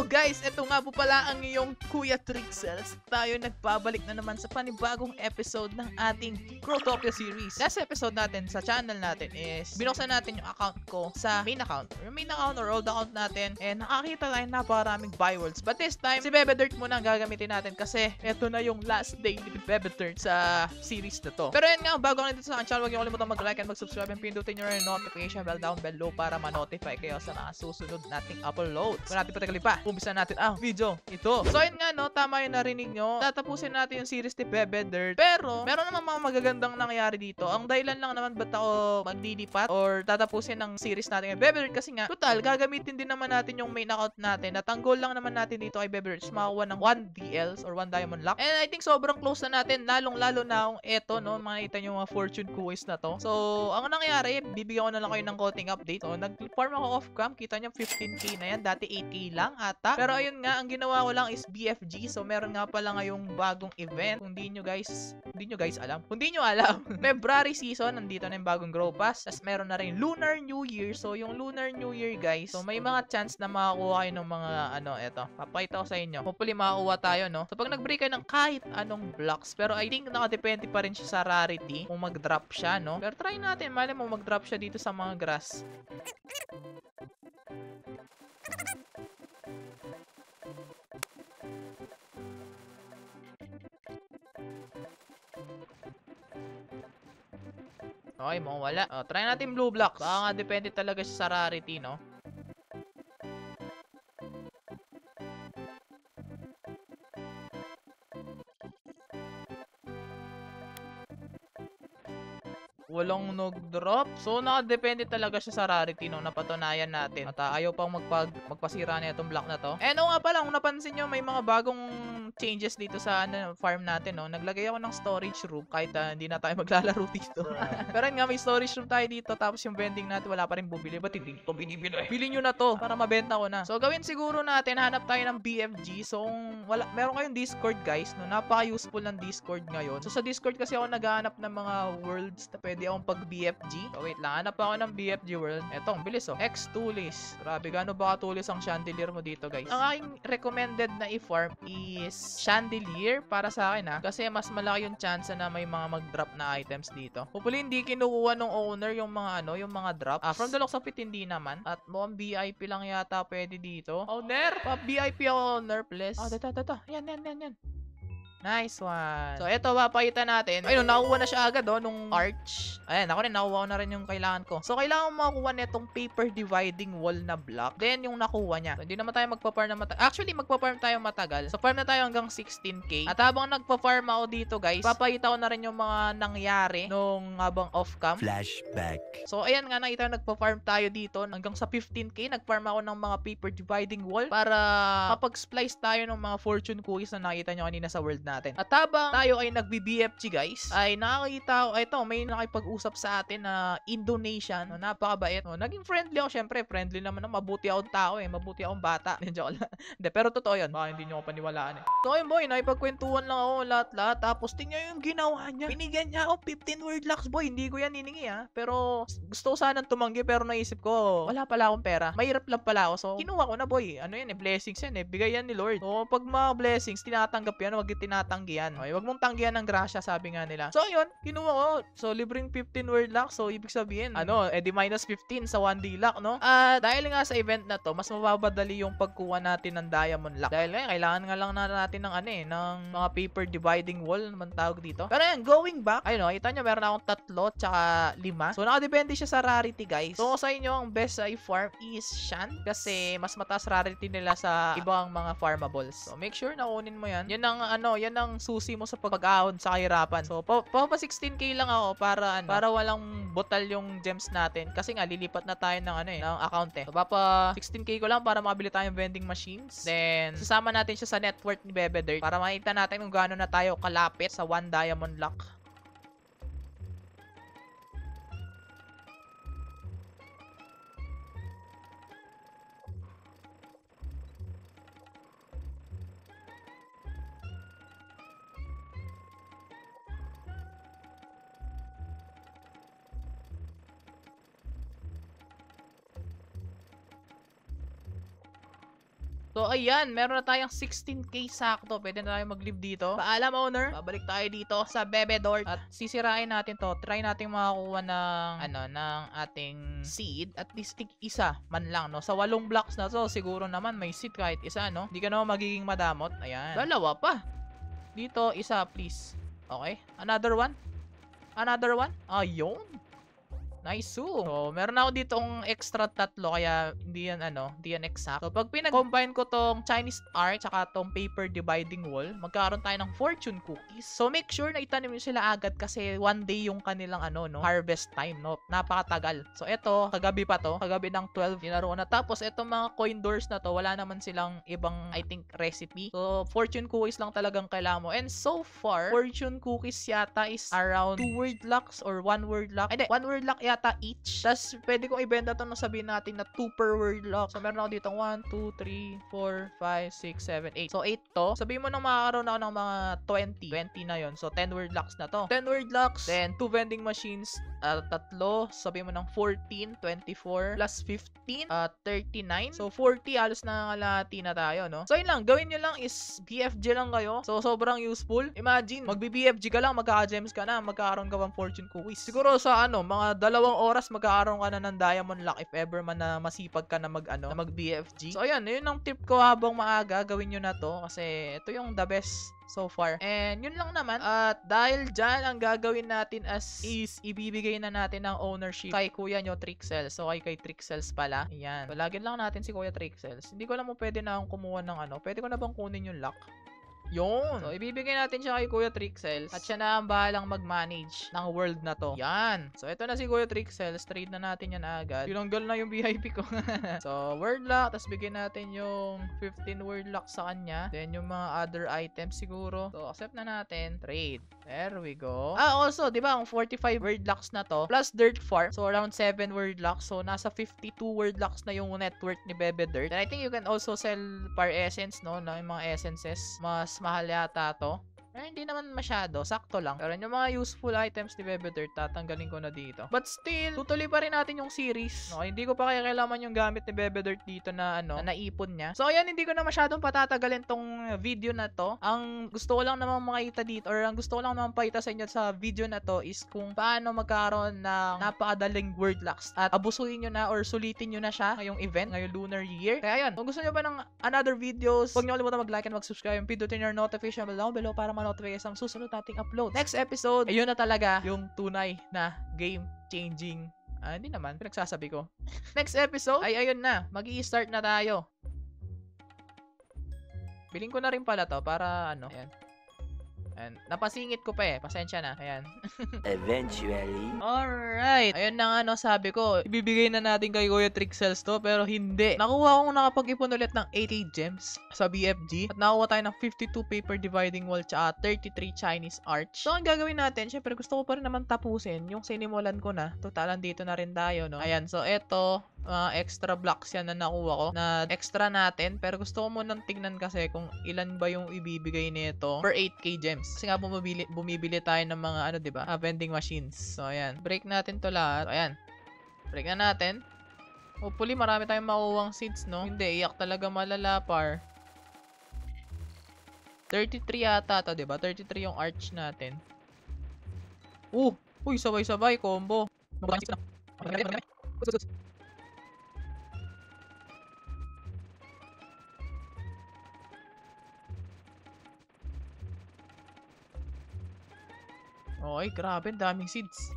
So guys, eto nga po pala ang iyong Kuya Trixels. Tayo nagbabalik na naman sa panibagong episode ng ating Growtopia series. Last episode natin sa channel natin is binuksan natin yung account ko sa main account or old account natin, and nakakita tayo napakaraming buy worlds. But this time, si Bebe Dirt muna ang gagamitin natin kasi eto na yung last day ni Bebe Dirt sa series na to. Pero yan nga, bago ka dito sa aking channel, huwag niyo kalimutan mag-like and mag-subscribe and pindutin yung notification bell down below para ma-notify kayo sa mga susunod nating uploads. Kung natin patagali pa, umpisa natin ang video ito. So ayun nga no, tama yung narinig nyo. Tatapusin natin yung series ni Bebe Dirt. Pero meron naman mga magagandang nangyari dito. Ang dahilan lang naman ba't ako magdilipat or tatapusin ng series natin kay Bebe Dirt kasi nga, total, gagamitin din naman natin yung main account natin. At ang goal lang naman natin dito kay Bebe Dirt is makakuha ng 1 DLs or 1 Diamond Lock. And I think sobrang close na natin, lalong-lalo na kung eto no, makikita nyo mga fortune quiz na to. So, ang nangyari, bibigyan ko na lang kayo ng konting update. So, nag-farm ako off-cam, kita nyo 15k na yan, dati 8k lang ata. Pero ayun nga, ang ginawa ko lang is BFG. So, meron nga pala ngayong bagong event. Kung di nyo guys alam. Kung di nyo alam, February season, nandito na yung bagong Grow Pass. Tapos meron na rin Lunar New Year. So, yung Lunar New Year guys, so may mga chance na makakuha kayo ng mga eto. Papakita ko sa inyo. Hopefully makakuha tayo, no? So, pag nag-break kayo ng kahit anong blocks, pero I think nakadepende pa rin siya sa rarity kung mag-drop siya, no? Pero try natin, mali mo mag-drop siya dito sa mga grass. Okay, mukhang wala. Try natin blue blocks. Baka nga depende talaga siya sa rarity, no? Walang nag-drop. So, nakadepende talaga siya sa rarity, no? Napatunayan natin. At ayaw pang magpasira na itong block na to. Eh, no nga pala, kung napansin nyo, may mga bagong changes dito sa farm natin, no? Naglagay ako ng storage room kahit hindi na tayo maglalaro dito. Pero yun nga, may storage room tayo dito. Tapos yung vending natin, wala pa rin bubili. Ba't hindi ko binibili? Bilhin nyo na to para mabenta ko na. So, gawin siguro natin, hanap tayo ng BFG. So, meron kayong Discord, guys, no? Napaka-useful ng Discord ngayon. So, sa Discord kasi ako naghahanap ng mga worlds na pwede akong pag-BFG. So, wait lang. Hanap ako ng BFG world. Eto, ang bilis, oh. X-Tulis. Grabe, gaano ba katulis ang chandelier mo dito, guys? Ang aking recommended na i-farm is chandelier para sa akin, ha. Kasi mas malaki yung chance na may mga mag-drop na items dito. Hopefully, hindi kinukuha ng owner yung mga, yung mga drop. From the looks of it, hindi naman. At mukhang VIP lang yata pwede dito. Owner! Pa-VIP ako, owner, please. Dito. Yan. Nice one. So, eto, papakita natin. Ayun, nakuha na siya agad, nung arch. Ayan, ako rin, nakuha ko na rin yung kailangan ko. So, kailangan mo makuha netong paper dividing wall na block. Then, yung nakuha niya. So, hindi naman tayo magpa-farm na matagal. Actually, magpa-farm tayo matagal. So, farm na tayo hanggang 16k. At habang nagpa-farm ako dito, guys, papakita ko na rin yung mga nangyari nung habang off-cam. Flashback. So, ayan nga, nakita nagpa-farm tayo dito hanggang sa 15k. Nag-farm ako ng mga paper dividing wall para mapag-splice tayo ng mga fortune cookies na nakita nyo kanina sa world natin. At habang tayo ay nagbi-BFG, guys, ay nakakita ko, ito, may nakipag-usap sa atin na Indonesian, no, napakabait. No, naging friendly ako, syempre, friendly naman, mabuti akong tao, mabuti akong bata. Joke lang. Hindi, pero totoo yun, baka hindi nyo ako paniwalaan, So, ayun, boy, nakipagkwentuhan lang ako lahat. Tapos, tingnan yung ginawa niya. Binigyan niya ako 15 word locks, boy. Hindi ko yan hiningi, ha. Pero, gusto ko sanang tumanggi, pero naisip ko, wala pala akong pera. Mahirap lang pala ako. So, kinuha ko na, boy. Ano yan, blessings yan, bigay yan ni Lord. So, pag mga blessings, tinatanggap yan, wag tinatanggihan. Okay, wag mong tanggihan ng grasya, sabi nga nila. So, ayun, kinuha ko. So, libreng 15 word lock. So, ibig sabihin, di minus 15 sa 1D lock, no? Dahil nga sa event na to, mas mababadali yung pagkuha natin ng diamond lock. Dahil kailangan nga lang natin ng ng mga paper dividing wall, naman tawag dito. Pero ayun, going back, ayun, kita nyo, meron akong 3 tsaka 5. So, nakadepende siya sa rarity, guys. So, sa inyo, ang best sa i-farm is Shan kasi mas mataas rarity nila sa ibang mga farmables. So, make sure na kunin mo yan. Yan ang susi mo sa pag-ahon sa kahirapan. So, pa 16k lang ako para walang butal yung gems natin. Kasi nga, lilipat na tayo ng ng account, So, papa 16k ko lang para makabili tayong vending machines. Then, sasama natin siya sa net worth ni Bebe Dirt para makita natin kung gaano na tayo kalapit sa 1 diamond lock. So, ayan. Meron na tayong 16k sakto. Pwede na tayo mag-live dito. Paalam, owner. Babalik tayo dito sa Bebe Dort. At sisirain natin to. Try natin makakuha ng ating seed. At least isa man lang, no? Sa 8 blocks na to, siguro naman may seed kahit isa, no? Hindi ka naman magiging madamot. Ayan. Dalawa pa. Dito, isa, please. Okay. Another one. Another one. Ayun. Nice. So, meron ako ditong extra tatlo kaya hindi yan exact. So, pag pinag-combine ko tong Chinese art tsaka tong paper dividing wall, magkaroon tayo ng fortune cookies. So, make sure na itanim nyo sila agad kasi one day yung kanilang harvest time, no? Napakatagal. So, eto, kagabi pa to. Kagabi ng 12, nilaroon na. Tapos, etong mga coin doors na to, wala naman silang ibang, I think, recipe. So, fortune cookies lang talagang kailangan mo. And so far, fortune cookies yata is around 2 word locks or 1 word lock. Hindi, 1 word lock yata each. Tapos, pwede kong ibenta to nung sabihin natin na 2 per word lock. So, meron ako dito 1, 2, 3, 4, 5, 6, 7, 8. So, 8 to. Sabihin mo nang makakaroon ako ng mga 20. 20 na yon. So, 10 word locks na to. 10 word locks. Then, 2 vending machines. 3. Sabihin mo ng 14, 24, plus 15, 39. So, 40. Halos na kalahati na tayo, no? So, yun lang. Gawin nyo lang is BFG lang kayo. So, sobrang useful. Imagine, magbi-BFG ka lang, magkaka-gems ka na, magkakaroon ka pang fortune cookies. Siguro sa mga 2 oras magkakaroon ka na ng diamond lock if ever man na masipag ka na mag-BFG. So, ayan, yun ang tip ko habang maaga. Gawin nyo na to kasi ito yung the best so far. And yun lang naman. At dahil dyan, ang gagawin natin is ibibigay na natin ng ownership kay kuya nyo, Trixels. So, kay Trixels pala. Ayan. So, lagyan lang natin si kuya Trixels. Hindi ko alam mo pwede na akong kumuha ng pwede ko na bang kunin yung lock? Yun. So, ibibigay natin siya kay Kuya Trixels. At siya na ang bahalang mag-manage ng world na to. Yan. So, ito na si Kuya Trixels. Trade na natin yan agad. Tinanggal na yung VIP ko. So, word lock. Tapos, bigyan natin yung 15 word lock sa kanya. Then, yung mga other items siguro. So, accept na natin. Trade. There we go. Also, di ba, ang 45 word locks na to, plus dirt farm. So, around 7 word locks. So, nasa 52 word locks na yung net worth ni Bebe Dirt. And I think you can also sell par essence, no? Yung mga essences. Mas mahal yata to. Hindi naman masyado. Sakto lang. Pero yung mga useful items ni Bebe Dirt, tatanggalin ko na dito. But still, tutuloy pa rin natin yung series. No, hindi ko pa kailangan yung gamit ni Bebe Dirt dito na na naipon niya. So, ayan, hindi ko na masyadong patatagalin tong video na to. Ang gusto ko lang naman makita dito, or ang gusto ko lang naman pakita sa inyo sa video na to is kung paano magkaroon ng napakadaling word locks. At abusuhin nyo na or sulitin nyo na siya ngayong event, ngayong lunar year. Kaya yun, kung gusto nyo ba ng another videos, huwag nyo kalimutan mag-like and mag-subscribe and pindutin yung notification bell down below para ma-notify ang susunod nating upload. Next episode, ayun na talaga yung tunay na game-changing. Hindi naman, pinagsasabi ko. Next episode, ay ayun na. Mag-i-start na tayo. Biling ko na rin pala to para ayan. And napasingit ko pa pasensya na. Ayan. Eventually. Alright. Ayun na nga sabi ko. Ibibigay na natin kay Kuya Trixels to. Pero hindi. Nakuha akong nakapag-ipon ulit ng 80 gems sa BFG. At nakuha tayo ng 52 paper dividing wall tsaka 33 Chinese arch. So, ang gagawin natin, syempre gusto ko pa rin naman tapusin yung sinimulan ko na. Totalan dito na rin tayo, no? Ayan. So, eto. Extra blocks yan na nakuha ko na extra natin. Pero gusto ko munang tignan kasi kung ilan ba yung ibibigay nito per 8k gems. Kasi nga bumibili tayo ng mga diba? Vending machines. So, ayan. Break natin to lahat. Ayan. Break na natin. Hopefully, marami tayong makuwang seeds, no? Hindi, iyak talaga malala, par. 33 yata to, diba? 33 yung arch natin. Uy, sabay-sabay, combo. Okay, grabe, daming seeds.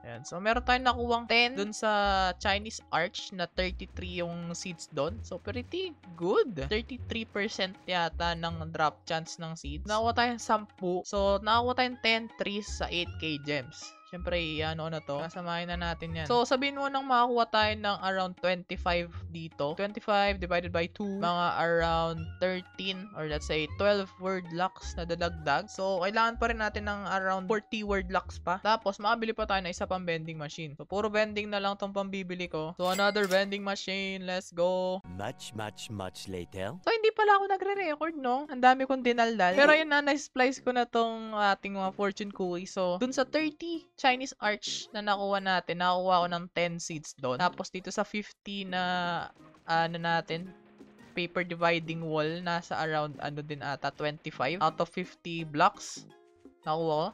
Ayan, so meron tayong nakuwang 10 dun sa Chinese arch na 33 yung seeds doon. So, pretty good. 33% yata ng drop chance ng seeds. Nakuha tayong 10. So, nakuha tayong 10 trees sa 8k gems. Siyempre, na to. Kasamahin na natin yan. So, sabihin mo nang makakuha tayo ng around 25 dito. 25 divided by 2. Mga around 13 or let's say 12 word locks na dadagdag. So, kailangan pa rin natin ng around 40 word locks pa. Tapos, makabili pa tayo ng isa pang vending machine. So, puro vending na lang tong pambibili ko. So, another vending machine. Let's go. Much later. So, hindi pala ako nagre-record, no? Ang dami kong dinaldal. Pero yun na, na-splice ko na tong ating mga fortune cookies. So, dun sa 30 Chinese arch na nakuha natin, nakuha ko ng 10 seeds doon. Tapos dito sa 50 na ano natin, paper dividing wall, nasa around, ano din ata, 25 out of 50 blocks. Nakuha ko.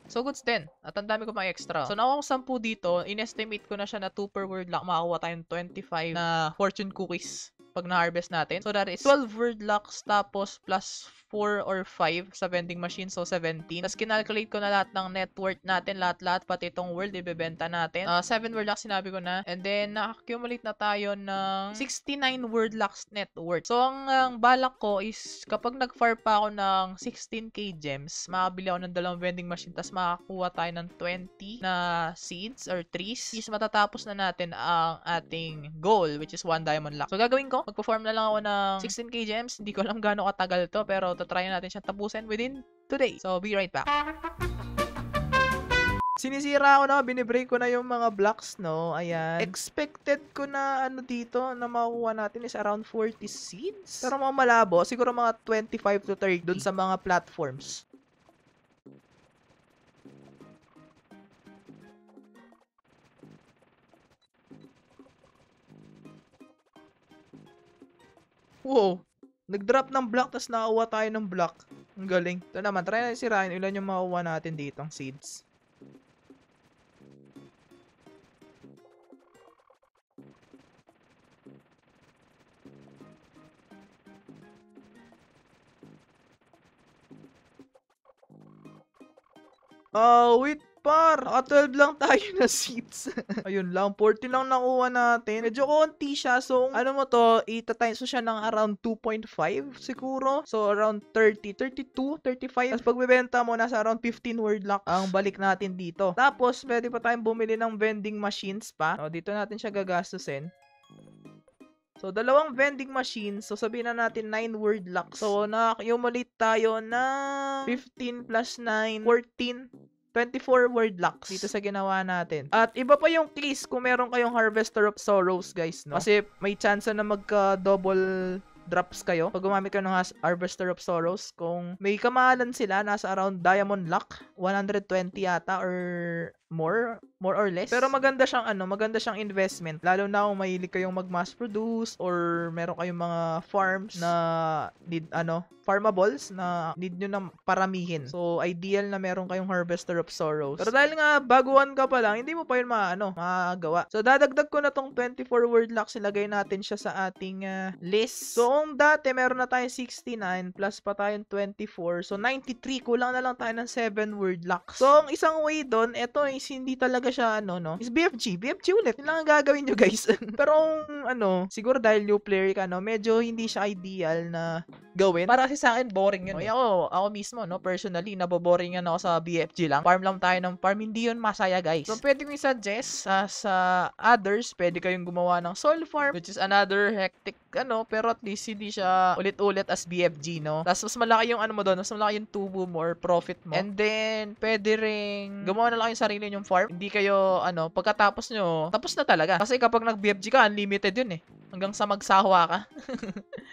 So, goods din. At ang dami ko mga extra. So, nakuha ko 10 dito. In-estimate ko na siya na 2 per word lock. Makakuha tayong 25 na fortune cookies pag na-harvest natin. So, that is 12 word locks tapos plus 4 or 5 sa vending machine. So, 17. Tapos, kinalculate ko na lahat ng net worth natin. Lahat-lahat, pati itong world, ibebenta natin. 7 word locks, sinabi ko na. And then, na-accumulate na tayo ng 69 word locks net worth. So, ang balak ko is, kapag nag-farm pa ako ng 16k gems, makabili ako ng 2 vending machine. Tapos, makakuha tayo ng 20 na seeds or trees. Is matatapos na natin ang ating goal, which is 1 diamond lock. So, gagawin ko, magpo-farm na lang ako ng 16k gems. Hindi ko alam gaano katagal to, pero tatry natin siyang tapusin within today. So, be right back. Sinisira ko na, binibreak ko na yung mga blocks, no? Ayan. Expected ko na, ano dito, na makukuha natin is around 40 seeds. Pero mga malabo, siguro mga 25 to 30 dun sa mga platforms. Wow! Nag-drop ng block, tas nakakuha tayo ng block. Ang galing. Ito naman, try natin sirain. Ilan yung makukuha natin dito, ang seeds. Wait par. Naka 12 lang tayo na seeds. Ayun lang. 40 lang nakuha natin. Medyo konti siya. So, ano mo to, itatimes mo siya ng around 2.5 siguro. So, around 30, 32, 35. Tapos, pagbebenta mo, nasa around 15 word lock ang balik natin dito. Tapos, pwede pa tayong bumili ng vending machines pa. So, dito natin siya gagastusin. So, 2 vending machines. So, sabihin na natin 9 word locks. So, na-accumulate tayo na 15 plus 9, 14, 24 word locks dito sa ginawa natin. At iba pa yung case kung meron kayong Harvester of Sorrows, guys, no? Kasi may chance na magka-double drops kayo pag gumamit kayo ng Harvester of Sorrows. Kung may kamahalan sila, nasa around diamond lock, 120 yata or more or less. Pero maganda siyang investment. Lalo na kung mahilig kayong mag-mass produce or meron kayong mga farms na need farmables na need nyo na paramihin. So, ideal na meron kayong Harvester of Sorrows. Pero dahil nga baguhan ka pa lang, hindi mo pa yun makagawa. So, dadagdag ko na tong 24 word locks, ilagay natin siya sa ating list. So, kung dati meron na tayong 69 plus pa tayong 24. So, 93. Kulang na lang tayo ng 7 word locks. So, ang isang way doon, eto is hindi talaga siya is BFG ulit. Yun lang ang gagawin nyo, guys. Pero siguro dahil new player ka, medyo hindi siya ideal na gawin. Para kasi sa akin, boring yun. Ako mismo, personally, naboboringan ako sa BFG lang. Farm lang tayo ng farm. Hindi yun masaya, guys. So, pwede ko i-suggest sa others, pwede kayong gumawa ng soul farm, which is another hectic, pero at least hindi siya ulit-ulit as BFG, no? Tapos, mas malaki yung mo doon, mas malaki yung tubo mo or profit mo. And then, pwede ring gumawa na lang yung sarili yung farm. Hindi kayo, pagkatapos nyo, tapos na talaga. Kasi kapag nag-BFG ka, unlimited yun eh. Hanggang sa magsahwa ka.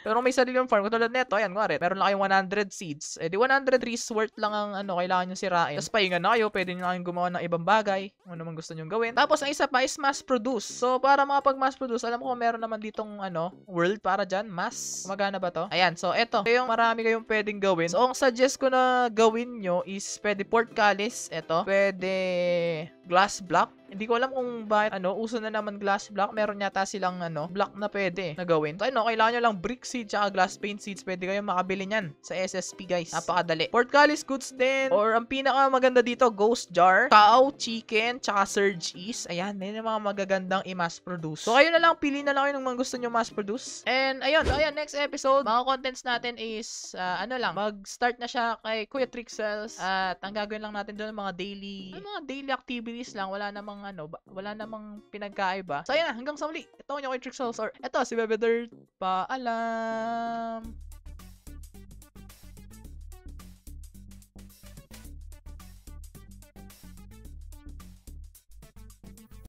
Pero may sarili yung farm. Katulad neto, ayan, kunwari, meron lang kayong 100 seeds. Eh, di 100 trees worth lang ang, kailangan nyo sirain. Tapos pahinga na kayo, pwede nyo kayong gumawa ng ibang bagay. Ano naman gusto nyo gawin. Tapos, ang isa pa is mass produce. So, para makapag-mass produce, alam ko meron naman ditong, world para dyan. Mass. Kumagana ba to? Ayan, so, eto. Yung marami kayong pwedeng gawin. So, ang suggest ko na gawin nyo is, pwede portcullis. Eto. Pwede glass block. Hindi ko alam kung bakit, uso na naman glass block. Meron yata silang, block na pwede na gawin. So, kailangan nyo lang brick seed tsaka glass paint seeds. Pwede kayong makabili nyan sa SSP, guys. Napakadali. Portcullis goods din. Or, ang pinaka maganda dito, ghost jar, cow, chicken, tsaka surge ease. Ayan, yun yung mga magagandang i-mass produce. So, kayo na lang, pili na lang kayo ng mga gusto nyo mass produce. And, ayun. So, ayan, next episode, mga contents natin is, mag-start na siya kay Kuya Trixels. At, ang gagawin lang natin doon, mga daily activities lang. Wala namang pinagkaiba. So, ayan na, hanggang sa muli. Ito yung kay Trixels or ito, si Bebe Dirt. Paalam!